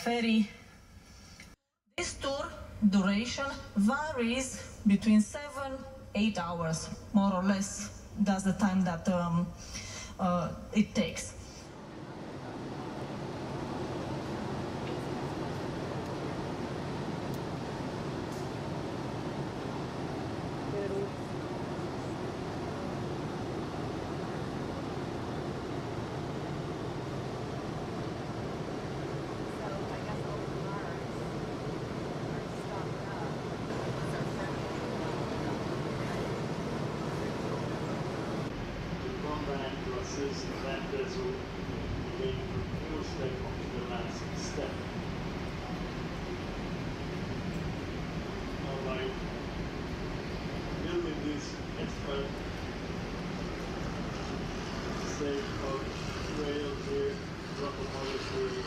ferry. This tour duration varies between 7-8 hours, more or less. That's the time that it takes. That vessel being from your step onto the last step. Now by building this extra safe rail here, locomotive here.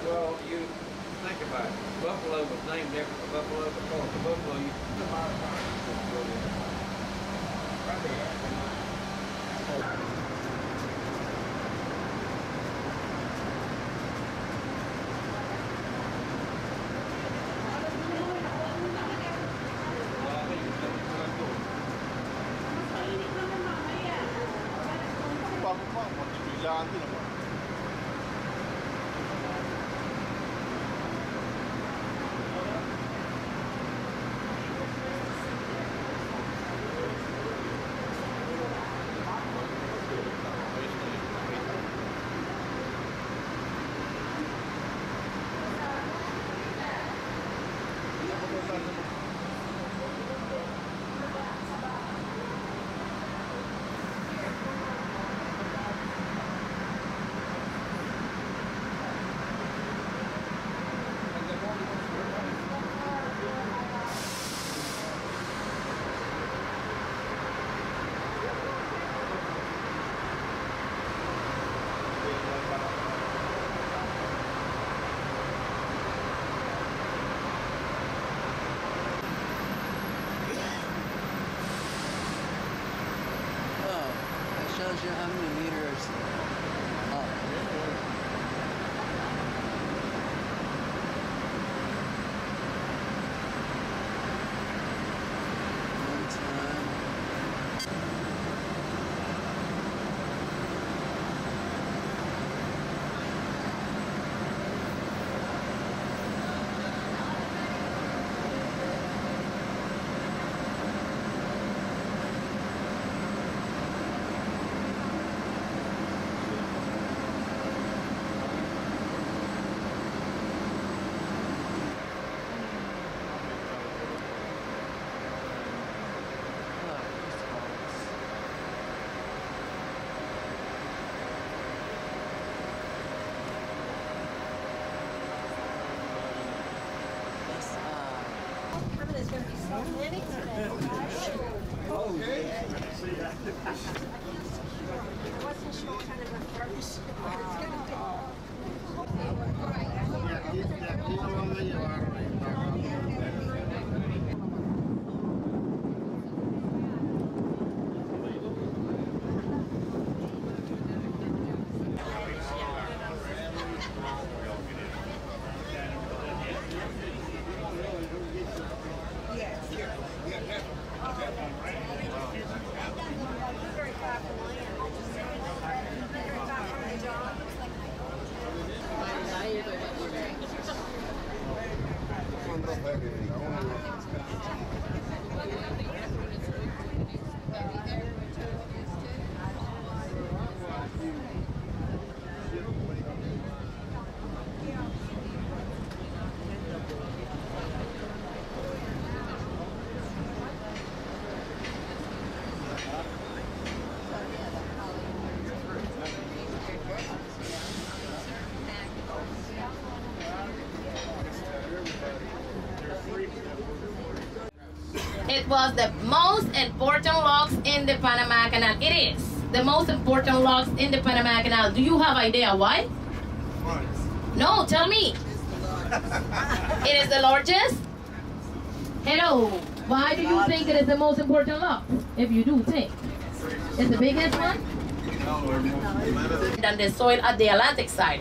Well, you think about it. Buffalo was named after Buffalo because the Buffalo used to shows you how many meters up. There's going to be so many today. Okay. wasn't sure what kind of a purpose. De aquí lo van a llevar. It was the most important locks in the Panama Canal. It is the most important locks in the Panama Canal. Do you have idea why? No, tell me. It is the largest? Hello. Why do you think it is the most important lock? If you do think. It's the biggest one? Than the soil at the Atlantic side.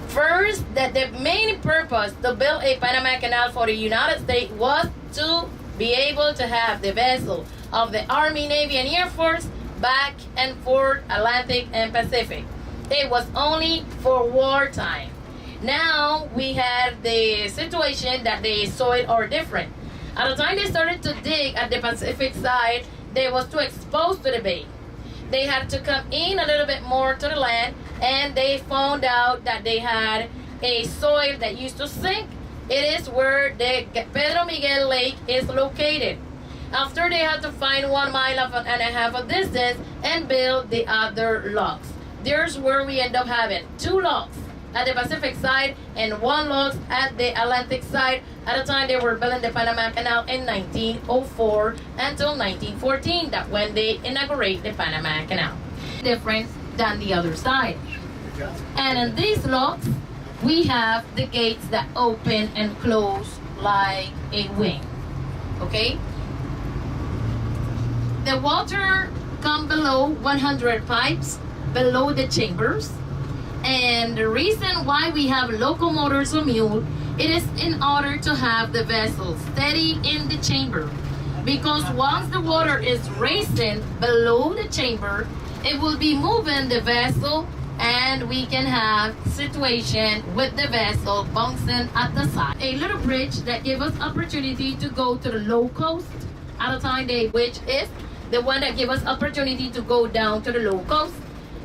First, that the main purpose to build a Panama Canal for the United States was to be able to have the vessel of the Army, Navy, and Air Force back and forth Atlantic and Pacific. It was only for wartime. Now we have the situation that the soil are different. At the time they started to dig at the Pacific side, they was too exposed to the bay. They had to come in a little bit more to the land, and they found out that they had a soil that used to sink. It is where the Pedro Miguel Lake is located. After they had to find 1.5 miles of distance and build the other locks. There's where we end up having 2 locks at the Pacific side and 1 lock at the Atlantic side. At the time they were building the Panama Canal in 1904 until 1914, that when they inaugurate the Panama Canal. Different than the other side. And in these locks, we have the gates that open and close like a wing. Okay? The water come below 100 pipes below the chambers. And the reason why we have locomotives or mule, it is in order to have the vessel steady in the chamber. Because once the water is racing below the chamber, it will be moving the vessel, and we can have situation with the vessel bouncing at the side. A little bridge that gives us opportunity to go to the low coast at a time, which is the one that gives us opportunity to go down to the low coast.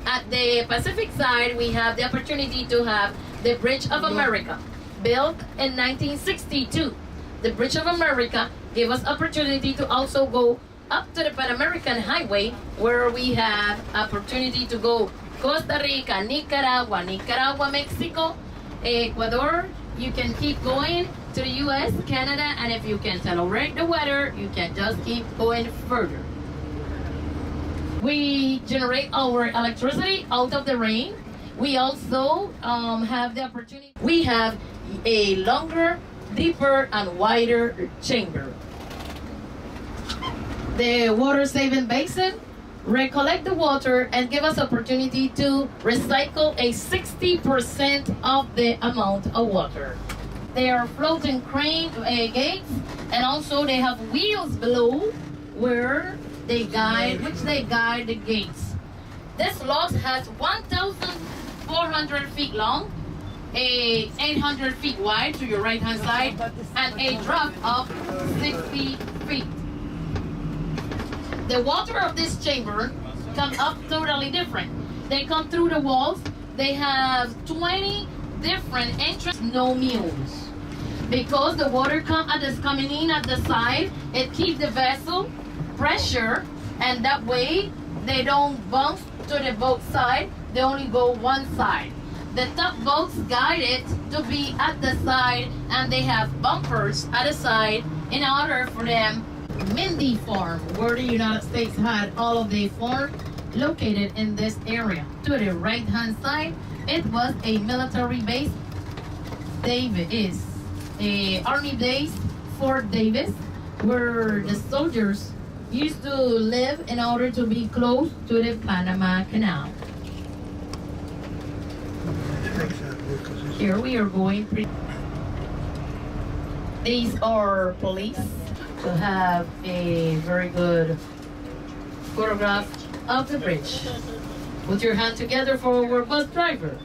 At the Pacific side, we have the opportunity to have the Bridge of America, built in 1962. The Bridge of America gave us opportunity to also go up to the Pan American Highway, where we have opportunity to go Costa Rica, Nicaragua, Mexico, Ecuador. You can keep going to the US, Canada, and if you can tolerate the weather, you can just keep going further. We generate our electricity out of the rain. We also have the opportunity. We have a longer, deeper, and wider chamber. The water-saving basin recollect the water and give us opportunity to recycle a 60% of the amount of water. They are floating crane gates, and also they have wheels below where they guide the gates. This lock has 1,400 feet long, 800 feet wide to your right hand side, and a drop of 60 feet. The water of this chamber come up totally different. They come through the walls. They have 20 different entrances, no mules. Because the water coming in at the side, it keeps the vessel pressure, and that way they don't bounce to the boat side, they only go one side. The top boats guide it to be at the side, and they have bumpers at the side in order for them Mindy Farm, where the United States had all of the farm located in this area. To the right-hand side, it was a military base. Davis is a army base, Fort Davis, where the soldiers used to live in order to be close to the Panama Canal. Here we are going. These are police to have a very good photograph of the bridge. Put your hand together for our bus driver.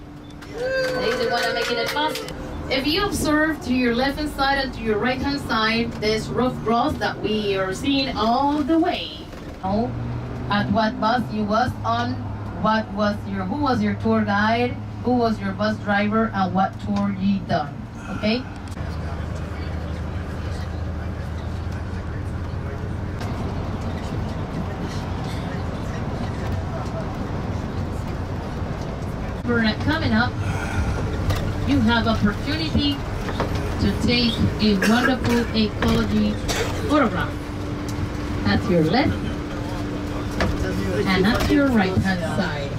He's the one making it possible. If you observe to your left hand side and to your right hand side, this rough cross that we are seeing all the way. At what bus you was on, who was your tour guide, who was your bus driver, and what tour you done. Okay? Coming up, you have opportunity to take a wonderful ecology photograph at your left and at your right hand side.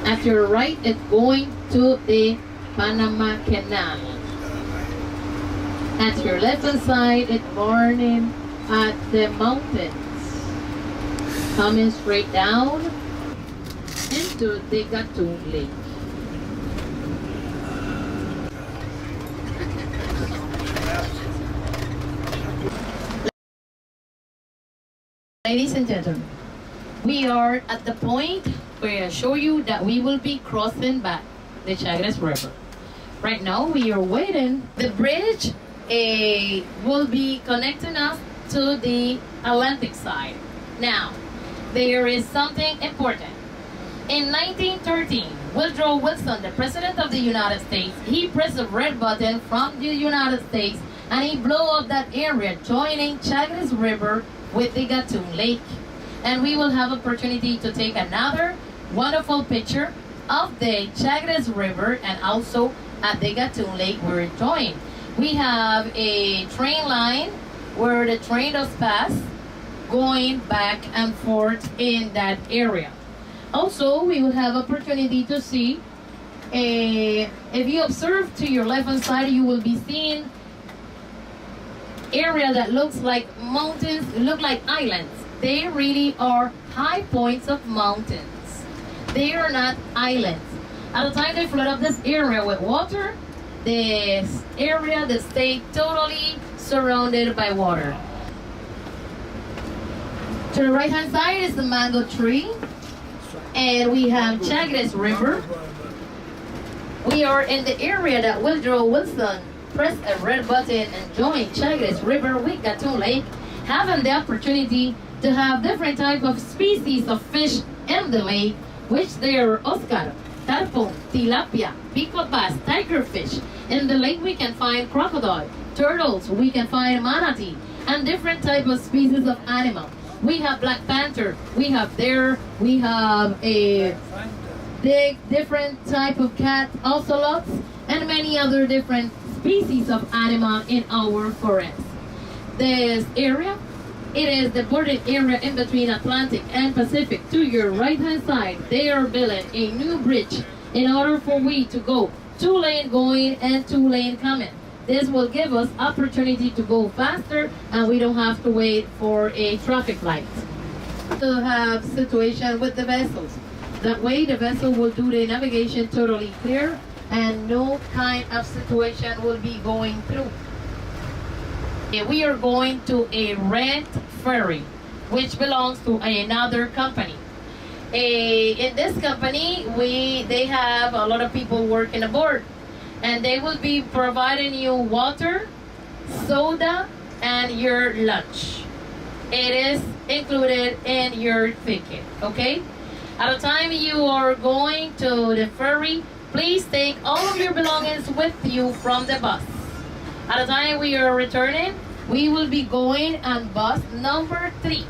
At your right, it's going to the Panama Canal. At your left hand side, it's burning at the mountains. Coming straight down into the Gatun Lake. Ladies and gentlemen, we are at the point where I show you that we will be crossing back the Chagres River. Right now, we are waiting. The bridge will be connecting us to the Atlantic side. Now, there is something important. In 1913, Woodrow Wilson, the President of the United States, he pressed the red button from the United States and he blew up that area, joining Chagres River with the Gatun Lake. And we will have opportunity to take another wonderful picture of the Chagres River and also at the Gatun Lake where it joined. We have a train line where the train does pass, going back and forth in that area. Also, we will have opportunity to see, if you observe to your left hand side, you will be seeing area that looks like mountains, look like islands. They really are high points of mountains. They are not islands. At the time they flood up this area with water, this area that stayed totally surrounded by water. To the right hand side is the mango tree, and we have Chagres River. We are in the area that Woodrow Wilson pressed a red button and joined Chagres River with Gatun Lake, having the opportunity to have different type of species of fish in the lake, which they are Oscar, tarpon, tilapia, pico bass, tigerfish. In the lake we can find crocodile, turtles, we can find manatee, and different type of species of animal. We have black panther, we have deer, we have a big different type of cat, ocelots, and many other different species of animal in our forest. This area, it is the border area in between Atlantic and Pacific. To your right hand side, they are building a new bridge in order for we to go 2-lane going and 2-lane coming. This will give us opportunity to go faster and we don't have to wait for a traffic light. To have situation with the vessels. That way the vessel will do the navigation totally clear and no kind of situation will be going through. We are going to a rent ferry, which belongs to another company. In this company, they have a lot of people working aboard, and they will be providing you water, soda, and your lunch. It is included in your ticket, okay? At the time you are going to the ferry, please take all of your belongings with you from the bus. At the time we are returning, we will be going on bus number 3.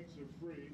drinks are free.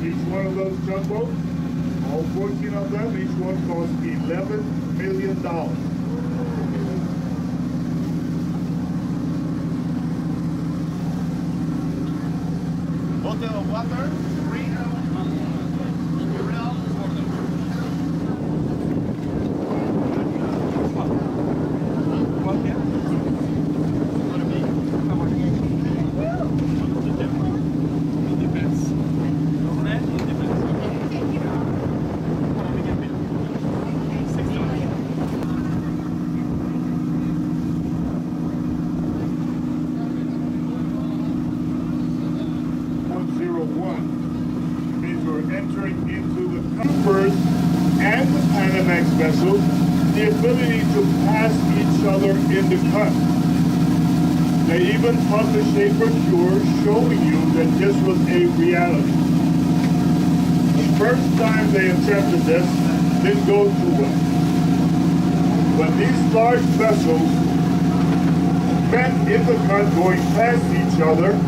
Each one of those jumboats, all 14 of them, each one cost $11 million. Bottle of water, free. And the Panamax vessels the ability to pass each other in the cut. They even published a brochure showing you that this was a reality. The first time they attempted this didn't go too well. When these large vessels met in the cut going past each other,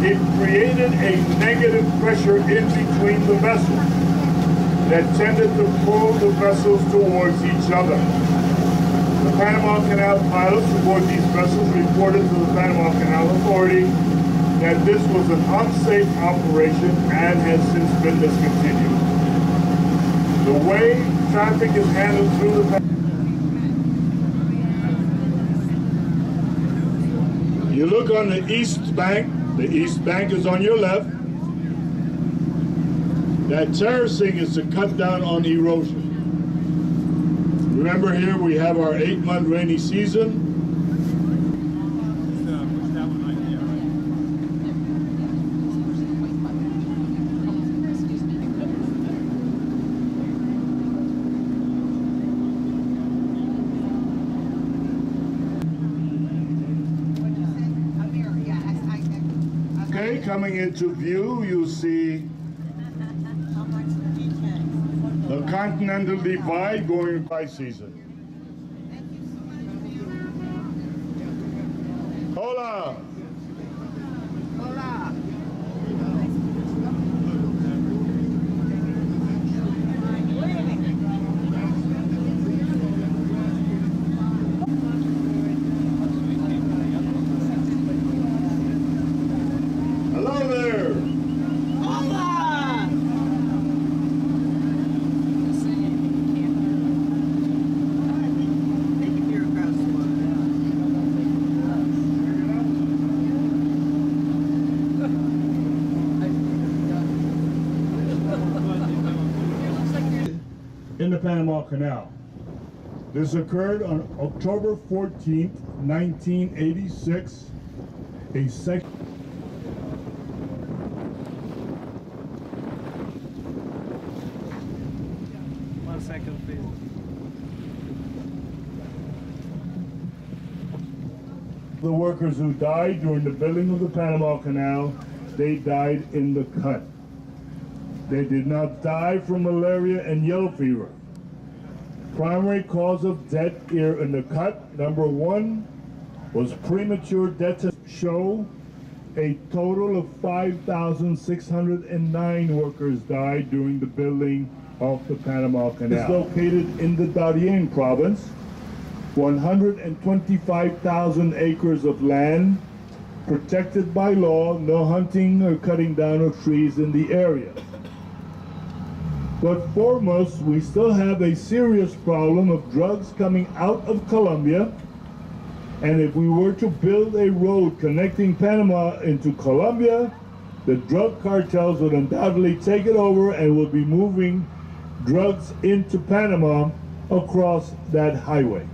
it created a negative pressure in between the vessels that tended to pull the vessels towards each other. The Panama Canal pilots aboard these vessels reported to the Panama Canal Authority that this was an unsafe operation and has since been discontinued. The way traffic is handled through the You look on the east bank is on your left. That terracing is to cut down on erosion. Remember here we have our 8-month rainy season. Okay, coming into view, you see the Continental Divide going into high season. Hola! Hola. Hello there! Hola. Take it here across the water. In the Panama Canal. This occurred on October 14th, 1986. A second. One second, please. The workers who died during the building of the Panama Canal, they died in the cut. They did not die from malaria and yellow fever. Primary cause of death here in the cut, number 1, was premature death. Show a total of 5,609 workers died during the building of the Panama Canal. It's located in the Darien province, 125,000 acres of land, protected by law, no hunting or cutting down of trees in the area. But foremost, we still have a serious problem of drugs coming out of Colombia. And if we were to build a road connecting Panama into Colombia, the drug cartels would undoubtedly take it over and would be moving drugs into Panama across that highway.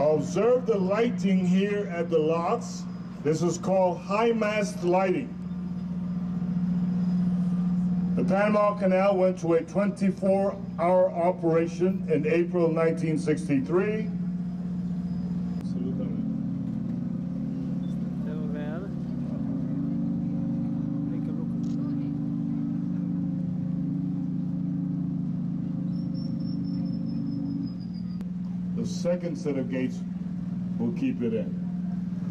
Observe the lighting here at the locks. This is called high mast lighting. The Panama Canal went to a 24-hour operation in April 1963. The second set of gates will keep it in.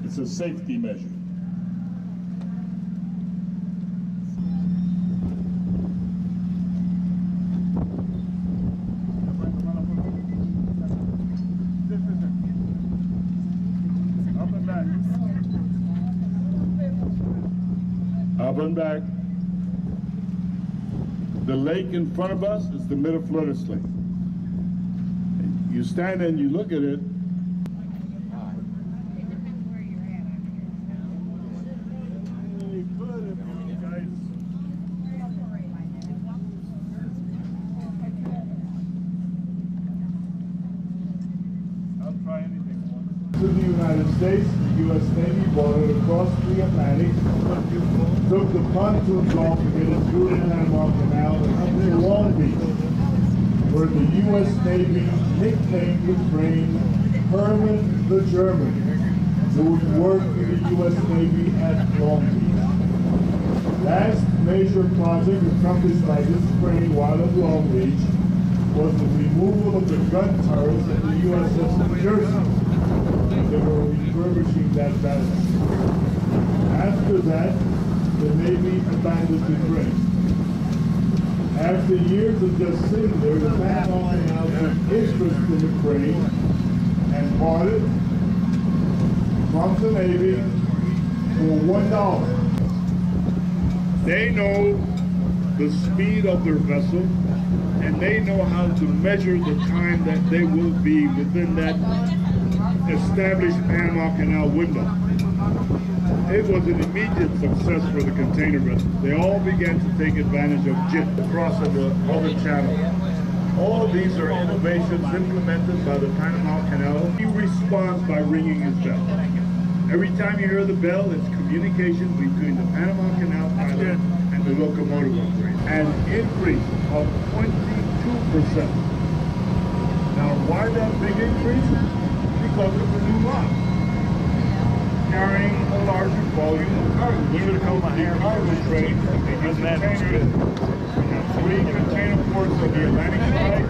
It's a safety measure. Up and back. The lake in front of us is the Mid-Atlantic Lake. You stand and you look at it. To the United States, the U.S. Navy brought it across the Atlantic, took the pontoons off to get it through the Panama Canal and up to Long Beach, where the U.S. Navy nicknamed the train Herman the German, who would work for the U.S. Navy at Long Beach. Last major project accomplished by this train while at Long Beach was the removal of the gun turrets at the USS New Jersey. They were refurbishing that battery. After that, the Navy abandoned the train. After years of just sitting there, the Panama Canal took interest in the train and bought it from the Navy for $1. They know the speed of their vessel, and they know how to measure the time that they will be within that established Panama Canal window. It was an immediate success for the container vessels. They all began to take advantage of JIT across the other channel. All of these are innovations implemented by the Panama Canal. He responds by ringing his bell. Every time you hear the bell, it's communication between the Panama Canal pilot and the locomotive operator. An increase of 22%. Now, why that big increase? Because of the new lock, carrying a larger volume of cargo. This is called the cargo train. We have 3 container ports on the Atlantic side, 1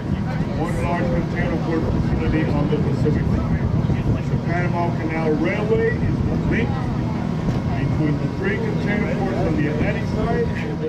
large container port facility on the Pacific side. The Panama Canal Railway is the link between the 3 container ports on the Atlantic side and the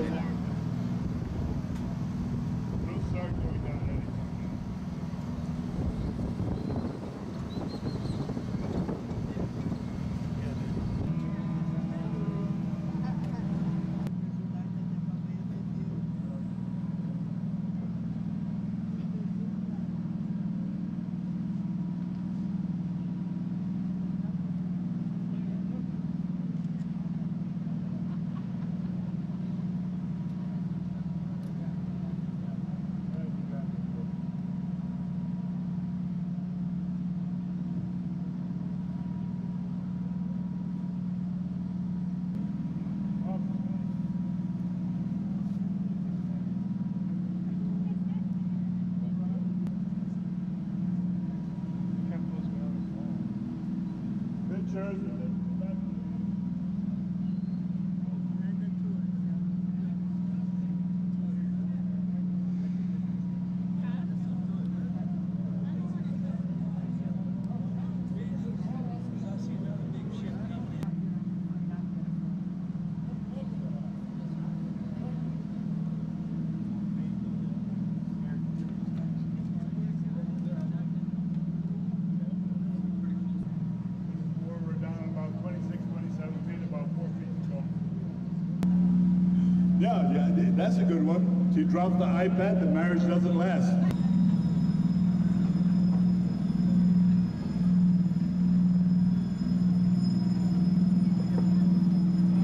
Yeah, that's a good one. To drop the iPad, the marriage doesn't last.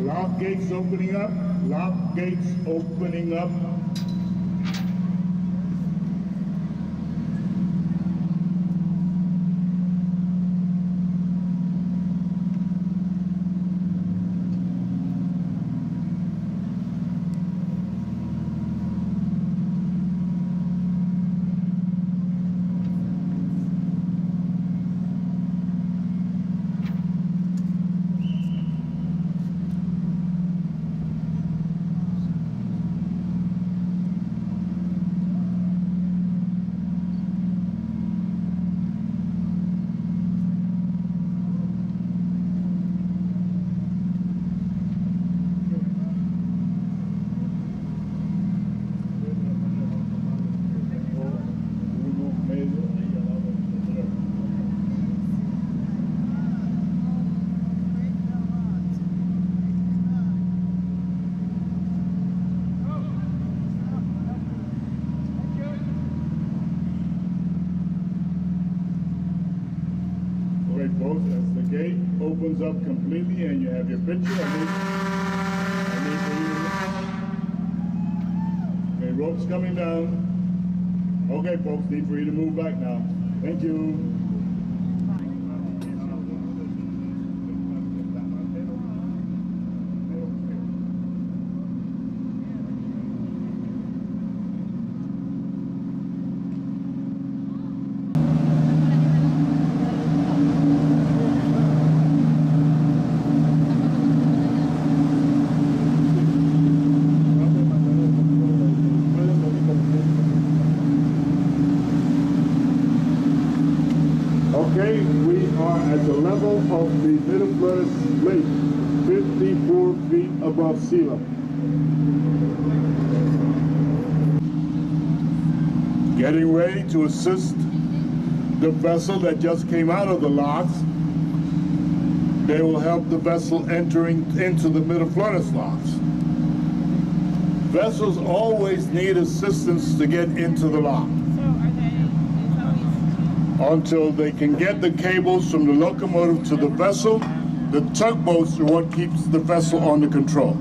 Lock gates opening up, lock gates opening up. Both as the gate opens up completely and you have your picture. I need for you to... Okay, rope's coming down. Okay, folks, need for you to move back now. Thank you. Okay, we are at the level of the Middle Lake, 54 feet above sea level. Getting ready to assist the vessel that just came out of the locks. They will help the vessel entering into the Middle Flores locks. Vessels always need assistance to get into the lock. Until they can get the cables from the locomotive to the vessel, the tugboats are what keeps the vessel under control.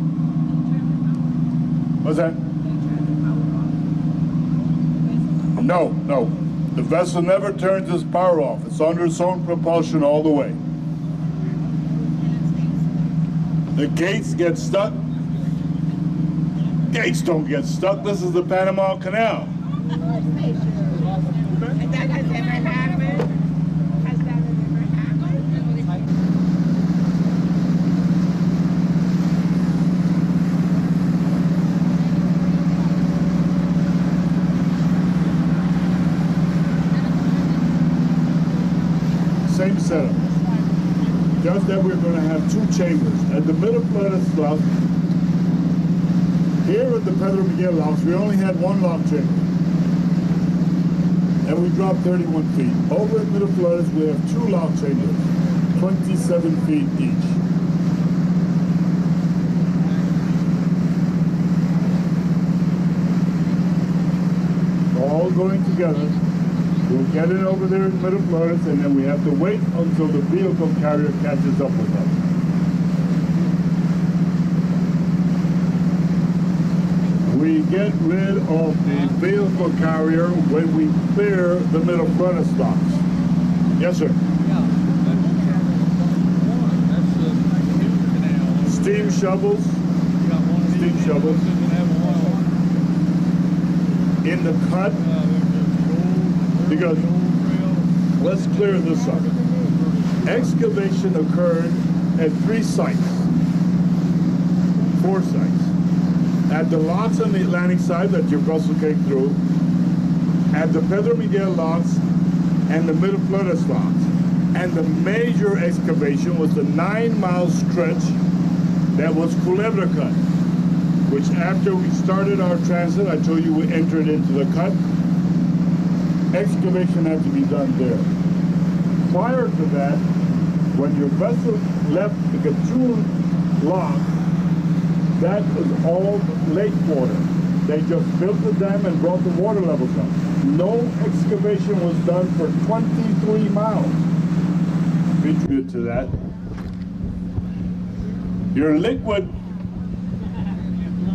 What's that? No. The vessel never turns its power off. It's under its own propulsion all the way. The gates get stuck. Gates don't get stuck. This is the Panama Canal. That has ever happened? Has that ever happened? Same setup. Just that we're going to have two chambers. At the Middle Flores lock, here at the Pedro Miguel locks, we only had one lock chamber. And we dropped 31 feet. Over at Middle Flores, we have two lock chambers, 27 feet each. All going together. We'll get it over there in Middle Flores, and then we have to wait until the vehicle carrier catches up with us. We get rid of the vehicle carrier when we clear the Middle Flores locks. Yes, sir. Steam shovels. Steam shovels. In the cut. Because let's clear this up. Excavation occurred at 3 sites. 4 sites. At the locks on the Atlantic side that your vessel came through, at the Pedro Miguel locks, and the Middle Flores locks. And the major excavation was the 9-mile stretch that was Culebra Cut, which after we started our transit, I told you we entered into the cut, excavation had to be done there. Prior to that, when your vessel left the Gatun lock, that was all lake water. They just built the dam and brought the water levels up. No excavation was done for 23 miles. Contribute to that. Your liquid,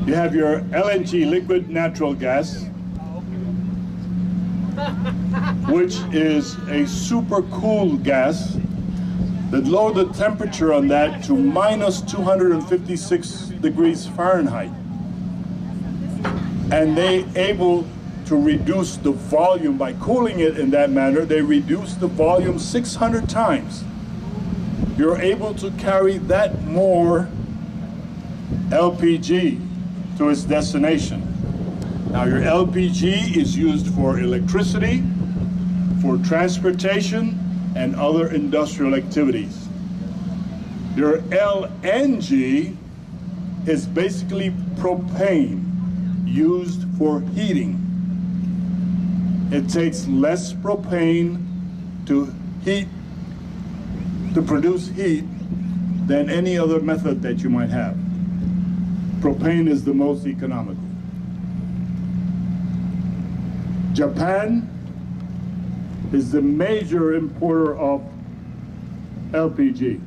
you have your LNG, liquid natural gas, which is a super cool gas that lowered the temperature on that to minus 256 degrees Fahrenheit. And they able to reduce the volume by cooling it in that manner. They reduce the volume 600 times. You're able to carry that more LPG to its destination. Now your LPG is used for electricity, for transportation, and other industrial activities. Your LNG is basically propane used for heating. It takes less propane to produce heat than any other method that you might have. Propane is the most economical. Japan is the major importer of LPG.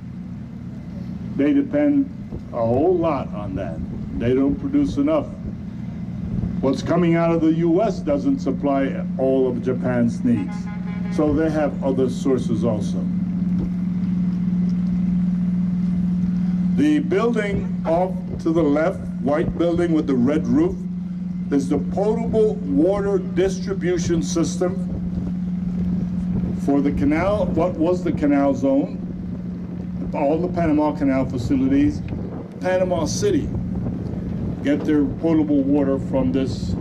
They depend a whole lot on that. They don't produce enough. What's coming out of the US doesn't supply all of Japan's needs. So they have other sources also. The building off to the left, white building with the red roof, is the potable water distribution system for the canal, what was the canal zone, all the Panama Canal facilities. Panama City get their potable water from this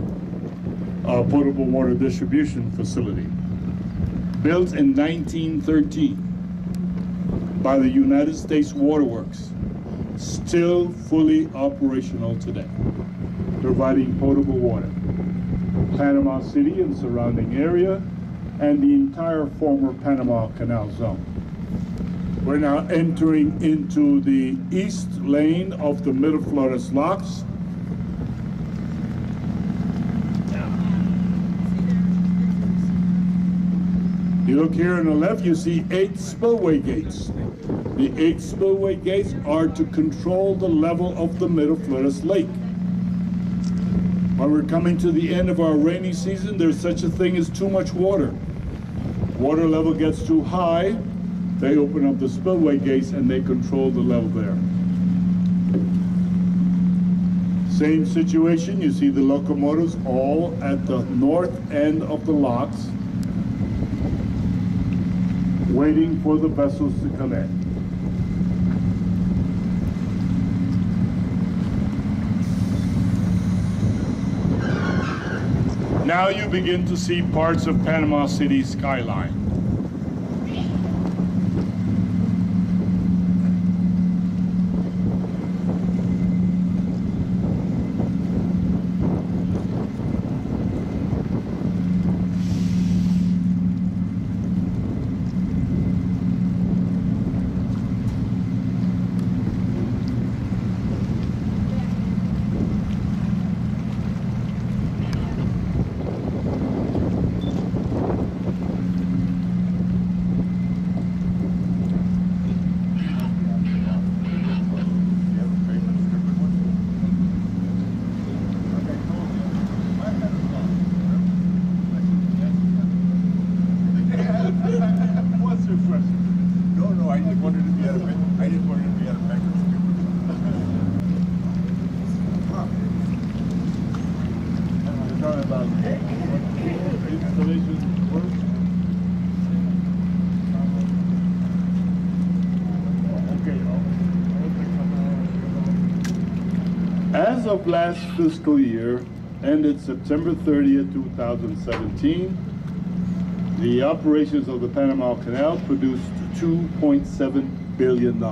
potable water distribution facility, built in 1913 by the United States Water Works, still fully operational today, providing potable water. Panama City and surrounding area, and the entire former Panama Canal zone. We're now entering into the east lane of the Miraflores locks. You look here on the left, you see 8 spillway gates. The 8 spillway gates are to control the level of the Miraflores Lake. When we're coming to the end of our rainy season, there's such a thing as too much water. Water level gets too high, they open up the spillway gates and they control the level there. Same situation, you see the locomotives all at the north end of the locks, waiting for the vessels to come in. Now you begin to see parts of Panama City's skyline. What's your question? No, I just wanted to be at a bankruptcy. You're talking about installation work? Okay. As of last fiscal year, ended September 30th, 2017, the operations of the Panama Canal produced $2.7 billion.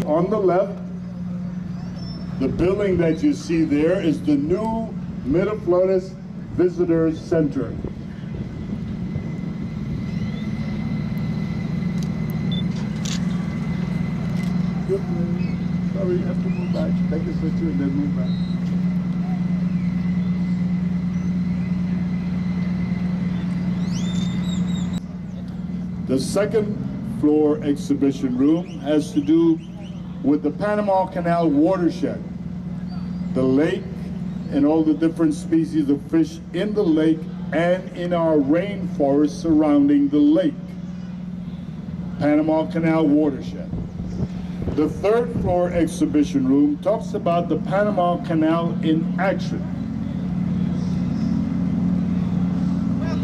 On the left, the building that you see there is the new Miraflores Visitors Center. Sorry, you have to move back. Take a picture and then move back. The second floor exhibition room has to do with the Panama Canal watershed, the lake, and all the different species of fish in the lake and in our rainforest surrounding the lake. Panama Canal watershed. The third floor exhibition room talks about the Panama Canal in action.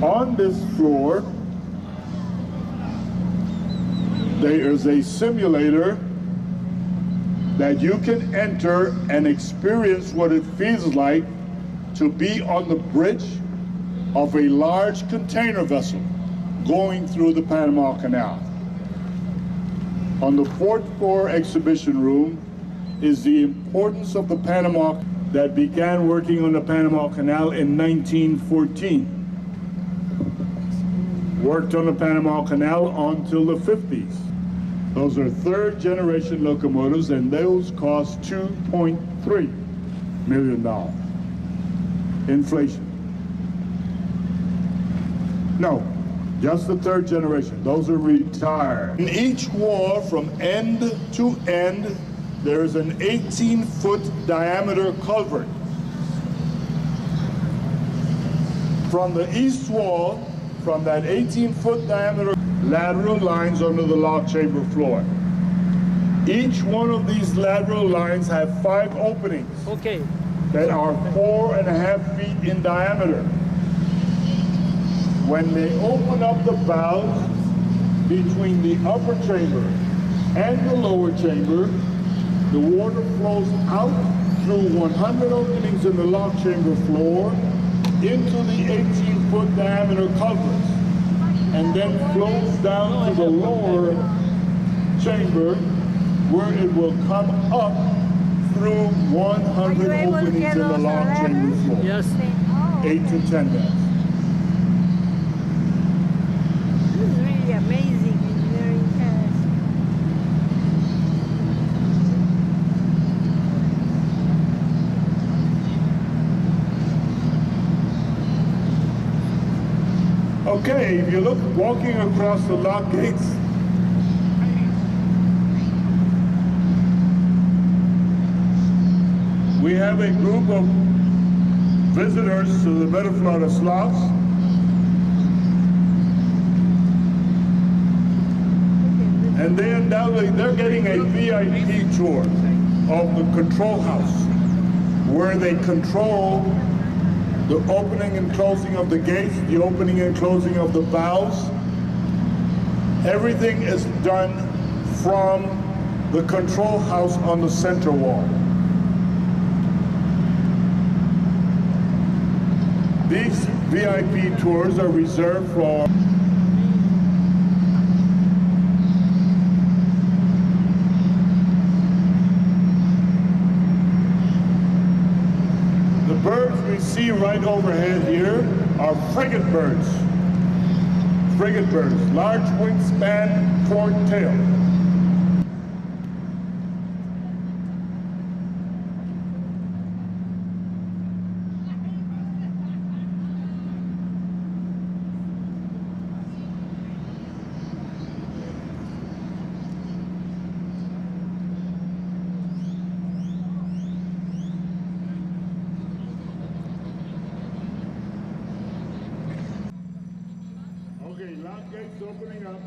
On this floor, there is a simulator that you can enter and experience what it feels like to be on the bridge of a large container vessel going through the Panama Canal. On the fourth floor exhibition room is the importance of the Panama that began working on the Panama Canal in 1914. Worked on the Panama Canal until the 50s. Those are third generation locomotives and those cost $2.3 million. Inflation. No, just the third generation. Those are retired. In each wall, from end to end, there is an 18-foot diameter culvert. From the east wall, from that 18-foot diameter, lateral lines under the lock chamber floor. Each one of these lateral lines have 5 openings that are 4.5 feet in diameter. When they open up the valves between the upper chamber and the lower chamber, the water flows out through 100 openings in the lock chamber floor into the 18-foot diameter culverts, and then flows down to the lower chamber, where it will come up through 100 openings in the lock chamber floor. Yes. 8 to 10 minutes. This is really amazing engineering task. Okay, if you look walking across the lock gates, we have a group of visitors to the Metaflora slots. And they undoubtedly, they're getting a VIP tour of the control house, where they control the opening and closing of the gates, the opening and closing of the valves. Everything is done from the control house on the center wall. These VIP tours are reserved for the birds we see right overhead here are frigate birds. Frigate birds, large wingspan, forked tail. Okay, lock gates opening up.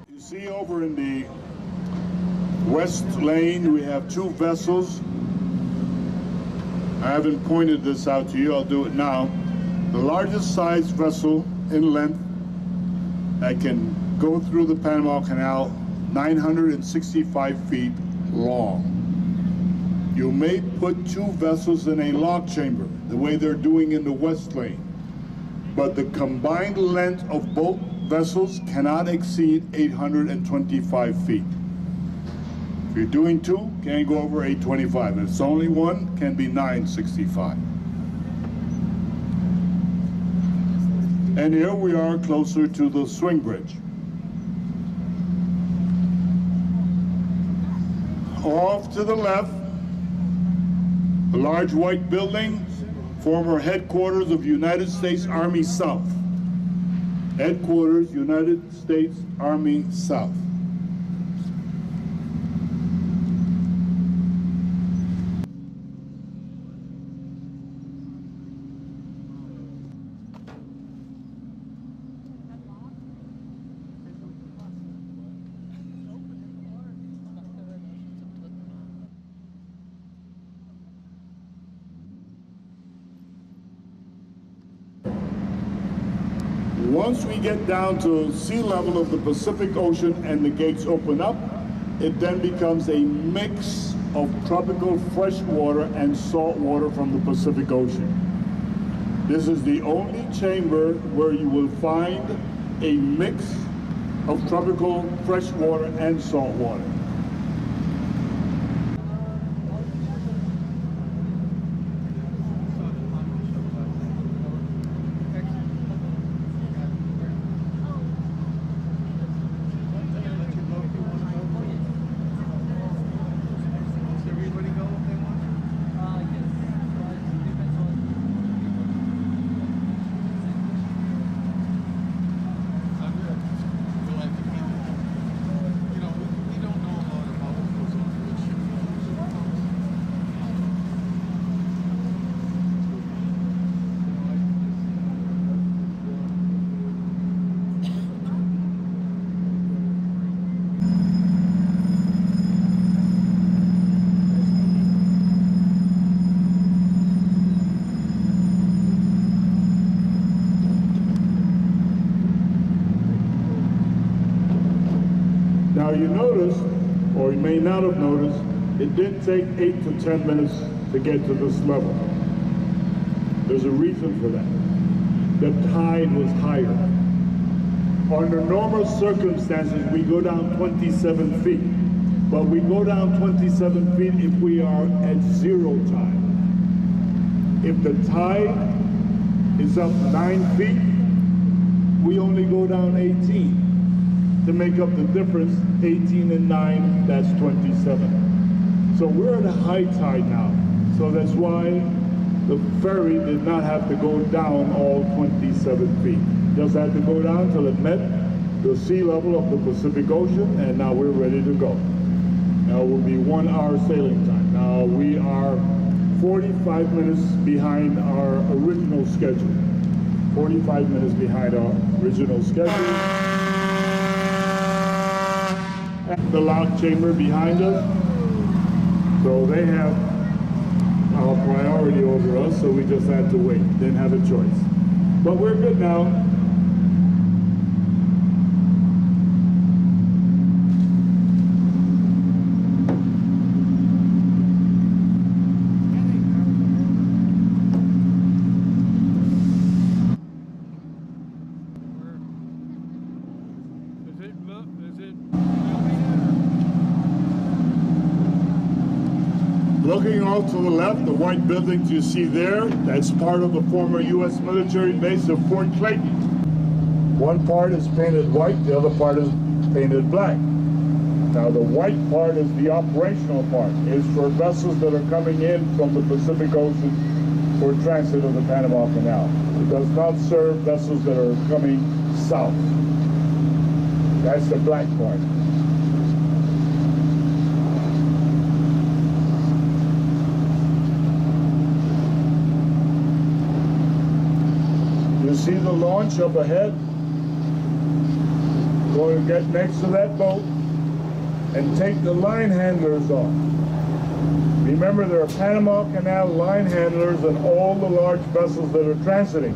You see over in the west lane, we have 2 vessels. I haven't pointed this out to you, I'll do it now. The largest size vessel in length that can go through the Panama Canal, 965 feet long. You may put 2 vessels in a lock chamber, the way they're doing in the West Lane, but the combined length of both vessels cannot exceed 825 feet. If you're doing 2, can't go over 825. If it's only 1, can be 965. And here we are closer to the swing bridge. Off to the left, a large white building, former headquarters of United States Army South. Headquarters, United States Army South. Once we get down to sea level of the Pacific Ocean and the gates open up, it then becomes a mix of tropical fresh water and salt water from the Pacific Ocean. This is the only chamber where you will find a mix of tropical fresh water and salt water. Now you noticed, or you may not have noticed, it did take 8 to 10 minutes to get to this level. There's a reason for that. The tide was higher. Under normal circumstances, we go down 27 feet. But we go down 27 feet if we are at 0 tide. If the tide is up 9 feet, we only go down 18. To make up the difference, 18 and 9, that's 27. So we're at a high tide now. So that's why the ferry did not have to go down all 27 feet. Just had to go down till it met the sea level of the Pacific Ocean, and now we're ready to go. Now it will be 1 hour sailing time. Now we are 45 minutes behind our original schedule. 45 minutes behind our original schedule. The lock chamber behind us, so they have our priority over us, so we just had to wait, didn't have a choice. But we're good now. Looking off to the left, the white buildings you see there, that's part of the former U.S. military base of Fort Clayton. One part is painted white, the other part is painted black. Now the white part is the operational part. It's for vessels that are coming in from the Pacific Ocean for transit of the Panama Canal. It does not serve vessels that are coming south. That's the black part. You see the launch up ahead? Going to get next to that boat and take the line handlers off. Remember, there are Panama Canal line handlers on all the large vessels that are transiting.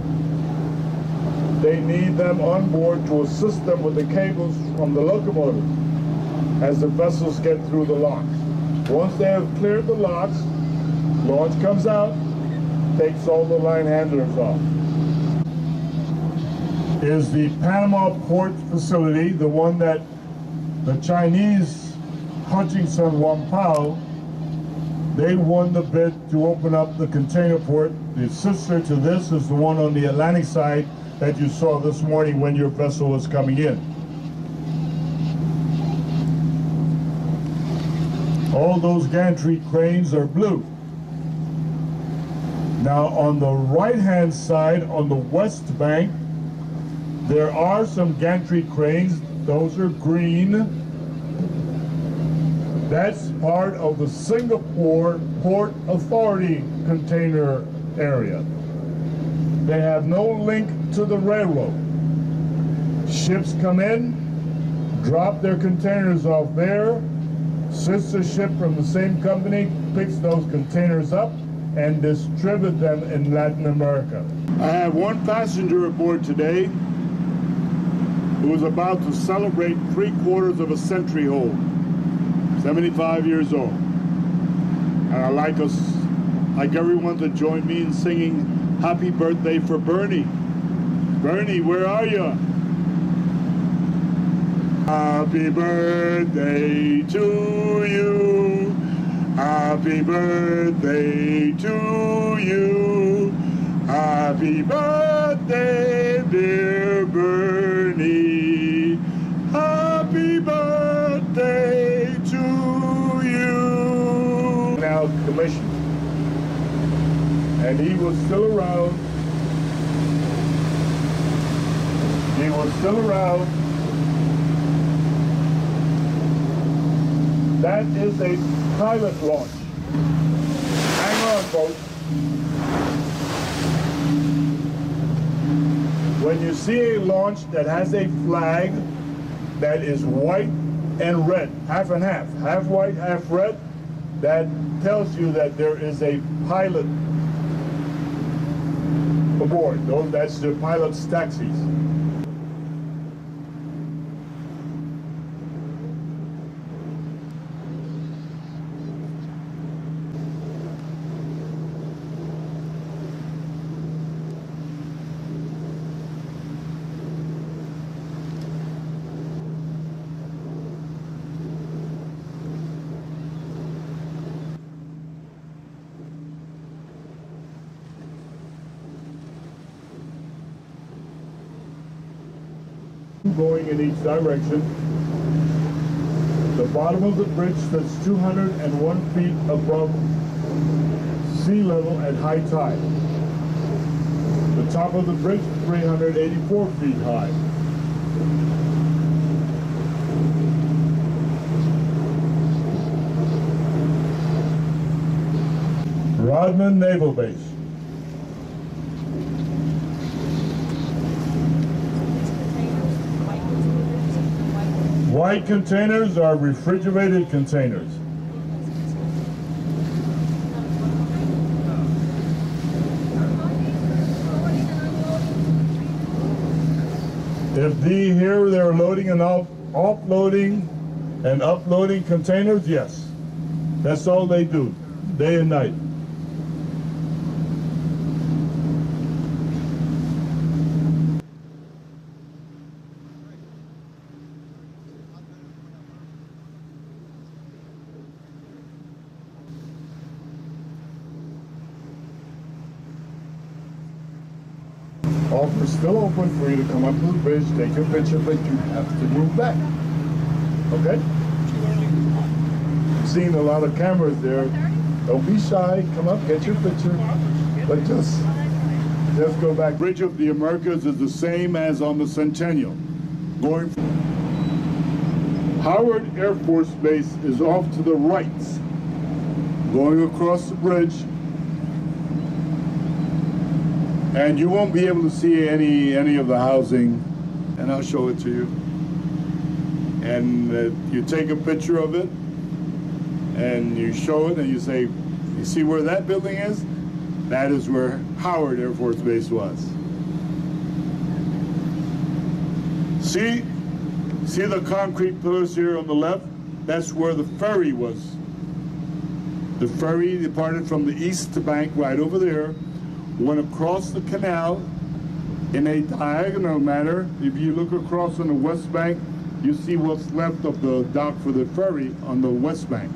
they need them on board to assist them with the cables from the locomotive as the vessels get through the locks. Once they have cleared the locks, launch comes out, takes all the line handlers off. Is the Panama port facility, the one that the Chinese Hutchinson Wampao, they won the bid to open up the container port. The sister to this is the one on the Atlantic side that you saw this morning when your vessel was coming in. All those gantry cranes are blue. Now on the right-hand side, on the west bank, there are some gantry cranes. Those are green. That's part of the Singapore Port Authority container area. They have no link to the railroad. Ships come in, drop their containers off there, sister ship from the same company picks those containers up and distribute them in Latin America. I have one passenger aboard today who is about to celebrate 3/4 of a century old, 75 years old. And I'd like everyone to join me in singing happy birthday for Bernie. Bernie, where are you? Happy birthday to you. Happy birthday to you. Happy birthday, dear Bernie. Happy birthday to you. Now commissioned. And he was still around. He was still around. That is a pilot launch. Hang on, folks. When you see a launch that has a flag that is white and red, half and half white, half red, that tells you that there is a pilot aboard. That's the pilot's taxis. Going in each direction. The bottom of the bridge that's 201 feet above sea level at high tide. The top of the bridge 384 feet high. Rodman Naval Base. White containers are refrigerated containers. If here they're loading and offloading and uploading containers, yes. That's all they do, day and night. Offer still open for you to come up to the bridge, take your picture, but you have to move back. Okay? I've seen a lot of cameras there. Don't be shy. Come up, get your picture. But just go back. Bridge of the Americas is the same as on the Centennial. Going from Howard Air Force Base is off to the right. Going across the bridge. And you won't be able to see any of the housing, and I'll show it to you. And you take a picture of it, and you show it, and you say, you see where that building is? That is where Howard Air Force Base was. See the concrete pillars here on the left? That's where the ferry was. The ferry departed from the east bank right over there, went across the canal in a diagonal manner. If you look across on the west bank, you see what's left of the dock for the ferry on the west bank.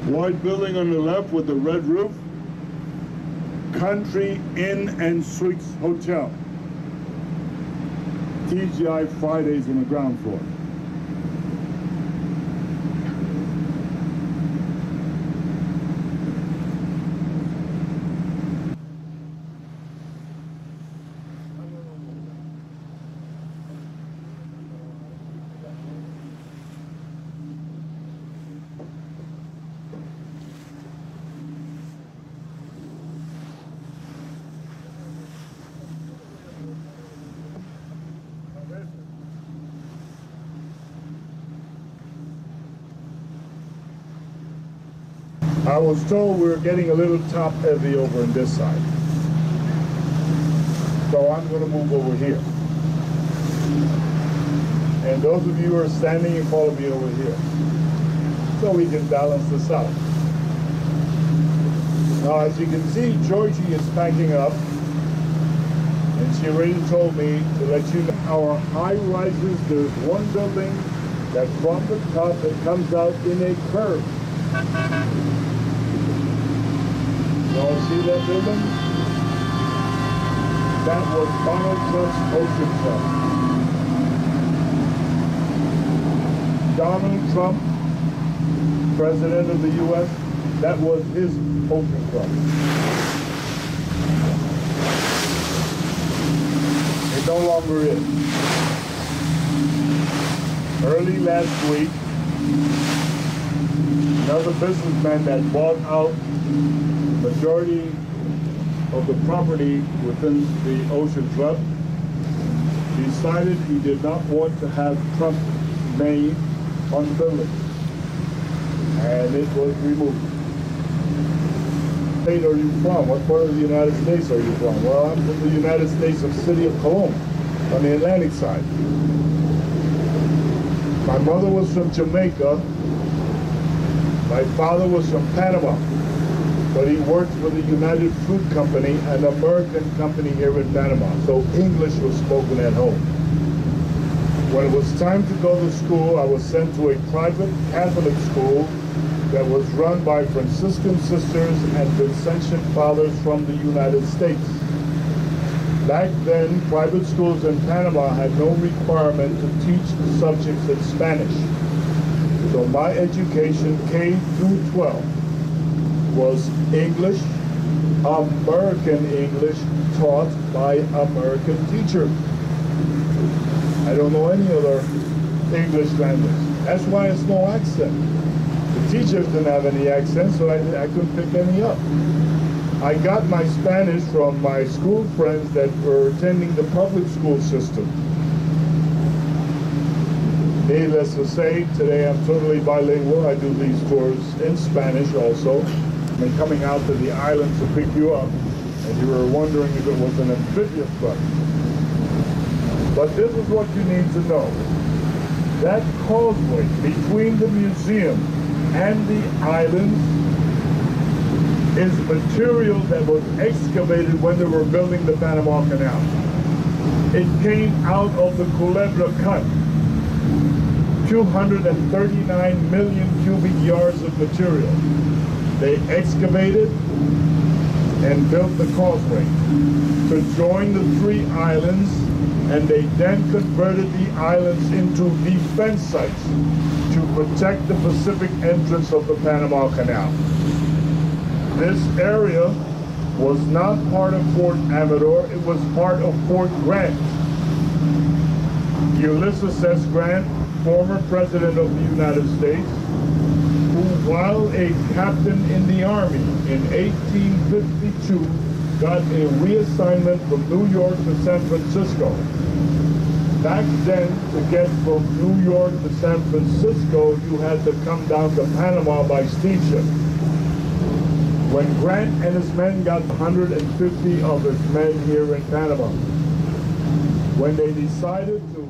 White building on the left with the red roof, Country Inn and Suites Hotel. TGI Fridays on the ground floor. I was told we were getting a little top heavy over on this side. So I'm going to move over here. And those of you who are standing, you follow me over here. So we can balance this out. Now as you can see, Georgie is packing up. And she already told me to let you know our high rises, there's one building that from the top it comes out in a curve. Y'all see that building? That was Donald Trump's Ocean Club. Donald Trump, President of the U.S., that was his Ocean Club. It no longer is. Early last week, another businessman that bought out majority of the property within the Ocean Club decided he did not want to have Trump's name on the building, and it was removed. What state are you from? What part of the United States are you from? Well, I'm from the United States of City of Cologne on the Atlantic side. My mother was from Jamaica. My father was from Panama. But he worked for the United Fruit Company, an American company here in Panama, so English was spoken at home. When it was time to go to school, I was sent to a private Catholic school that was run by Franciscan sisters and Vincentian fathers from the United States. Back then, private schools in Panama had no requirement to teach the subjects in Spanish. So my education, K through 12, was English, American English, taught by American teachers. I don't know any other English language. That's why it's no accent. The teachers didn't have any accent, so I couldn't pick any up. I got my Spanish from my school friends that were attending the public school system. Needless to say, today I'm totally bilingual. I do these tours in Spanish also. And coming out to the island to pick you up, and you were wondering if it was an amphibious bus. But this is what you need to know. That causeway between the museum and the island is material that was excavated when they were building the Panama Canal. It came out of the Culebra Cut. 239 million cubic yards of material. They excavated, and built the causeway to join the three islands, and they then converted the islands into defense sites to protect the Pacific entrance of the Panama Canal. This area was not part of Fort Amador, it was part of Fort Grant. Ulysses S. Grant, former President of the United States, who, while a captain in the Army in 1852, got a reassignment from New York to San Francisco. Back then, to get from New York to San Francisco, you had to come down to Panama by steamship. When Grant and his men got 150 of his men here in Panama, when they decided to